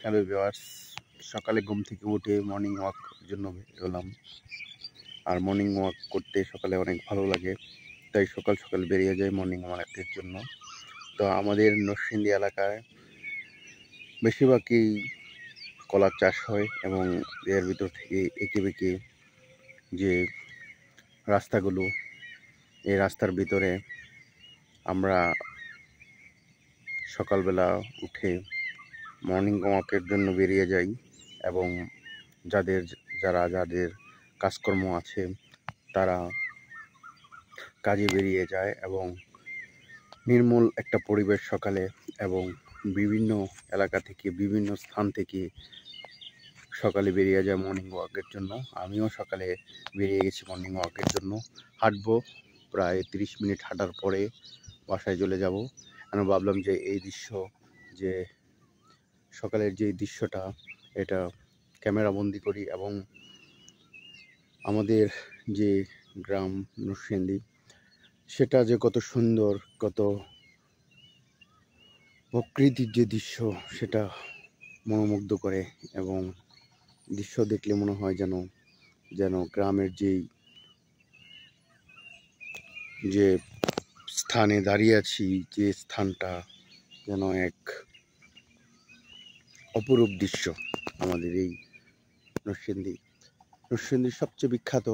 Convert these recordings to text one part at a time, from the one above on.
Hello viewers, সকালে ঘুম থেকে উঠে মর্নিং ওয়াক জন্য বেরোলাম। আর মর্নিং ওয়াক করতে সকালে অনেক ভালো লাগে, তাই সকাল সকাল বেরিয়ে যাই মর্নিং ওয়াকের জন্য। তো আমাদের নরসিংদী এলাকায় বেশিরভাগই কলার চাষ হয় এবং এর ভিতর থেকে এঁকে বেঁকে যে রাস্তাগুলো, এই রাস্তার ভিতরে আমরা সকালবেলা উঠে মর্নিং ওয়াকের জন্য বেরিয়ে যাই এবং যাদের কাজকর্ম আছে তারা কাজে বেরিয়ে যায় এবং নির্মল একটা পরিবেশ সকালে, এবং বিভিন্ন এলাকা থেকে বিভিন্ন স্থান থেকে সকালে বেরিয়ে যায় মর্নিং ওয়াকের জন্য। আমিও সকালে বেরিয়ে গেছি মর্নিং ওয়াকের জন্য। হাঁটবো, প্রায় 30 মিনিট হাঁটার পরে বাসায় চলে যাব। আমি ভাবলাম যে এই দৃশ্য, যে সকালের যে দৃশ্যটা, এটা ক্যামেরা বন্দি করি এবং আমাদের যে গ্রাম নরসিংদী, সেটা যে কত সুন্দর, কত প্রকৃতির যে দৃশ্য, সেটা মনোমুগ্ধ করে এবং দৃশ্য দেখলে মনে হয় যেন গ্রামের যে স্থানে দাঁড়িয়ে আছি, যে স্থানটা যেন এক অপরূপ দৃশ্য। আমাদের এই নরসিংদীর সবচেয়ে বিখ্যাত,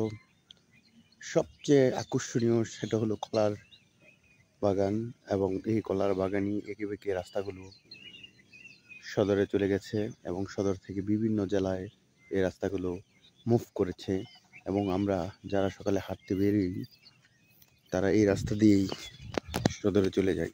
সবচেয়ে আকর্ষণীয় সেটা হলো কলার বাগান, এবং এই কলার বাগানই এঁকে বেঁকে রাস্তাগুলো সদরে চলে গেছে এবং সদর থেকে বিভিন্ন জেলায় এই রাস্তাগুলো মুভ করেছে। এবং আমরা যারা সকালে হাঁটতে বেরোই তারা এই রাস্তা দিয়েই সদরে চলে যায়।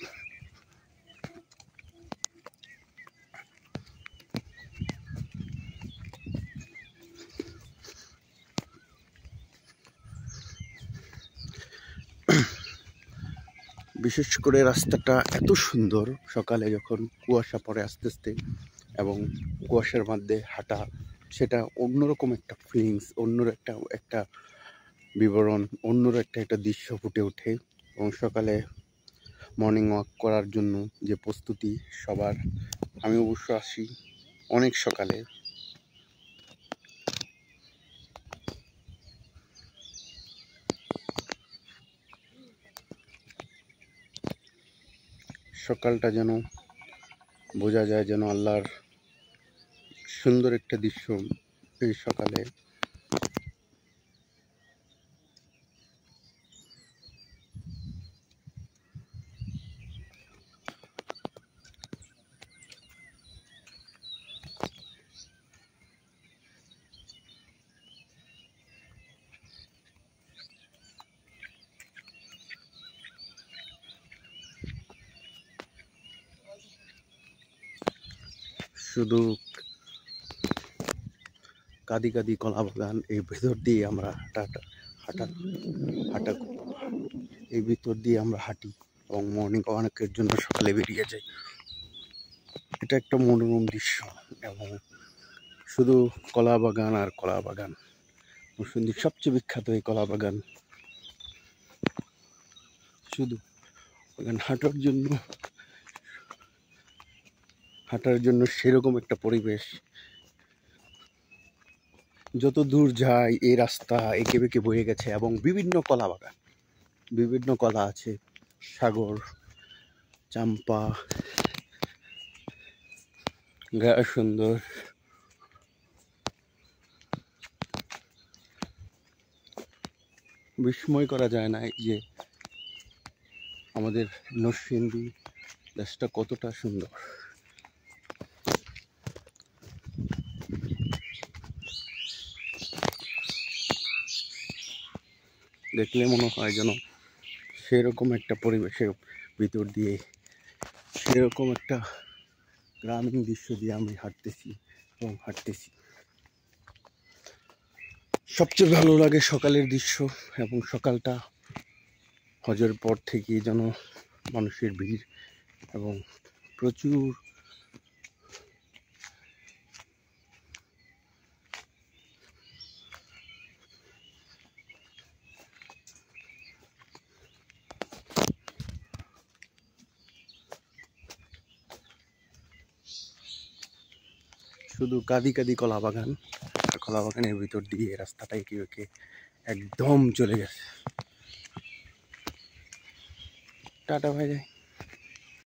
বিশেষ করে রাস্তাটা এত সুন্দর, সকালে যখন কুয়াশা পড়ে আস্তে আস্তে এবং কুয়াশার মধ্যে হাঁটা, সেটা অন্যরকম একটা ফিলিংস, একটা বিবরণ, একটা দৃশ্য ফুটে ওঠে। এবং সকালে মর্নিং ওয়াক করার জন্য যে প্রস্তুতি সবার, আমি অবশ্য আসি অনেক সকালে। সকালটা যেন বোঝা যায় যেন আল্লাহর সুন্দর একটা দৃশ্য এই সকালে। শুধু কাদি কাদি কলা বাগান, এই ভেতর দিয়ে আমরা হাঁটা এই ভিতর দিয়ে আমরা হাঁটি এবং মর্নিং ওয়াকের জন্য সকালে বেরিয়ে যাই। এটা একটা মনোরম দৃশ্য এবং শুধু কলা বাগান আর কলা বাগান। নরসিংদীর সবচেয়ে বিখ্যাত এই কলা বাগান। শুধু বাগান হাঁটার জন্য সেরকম একটা পরিবেশ। যত দূর যায় এই রাস্তা এঁকে বেঁকে বয়ে গেছে এবং বিভিন্ন কলা বাগান, বিভিন্ন কলা আছে, সাগর, চাম্পা, গায়ে সুন্দর। বিস্ময় করা যায় না যে আমাদের নরসিংদী দেশটা কতটা সুন্দর। দেখলে মনে হয় যেন সেরকম একটা পরিবেশের ভিতর দিয়ে, সেরকম একটা গ্রামীণ দৃশ্য দিয়ে আমি হাঁটতেছি। সবচেয়ে ভালো লাগে সকালের দৃশ্য, এবং সকালটা হজের পর থেকে যেন মানুষের ভিড় এবং প্রচুর শুধু কাদি কাদি কলা বাগান, কলা বাগানের ভিতর দিয়ে রাস্তাটা এঁকে এঁকে একদম চলে গেছে। টাটা ভাই।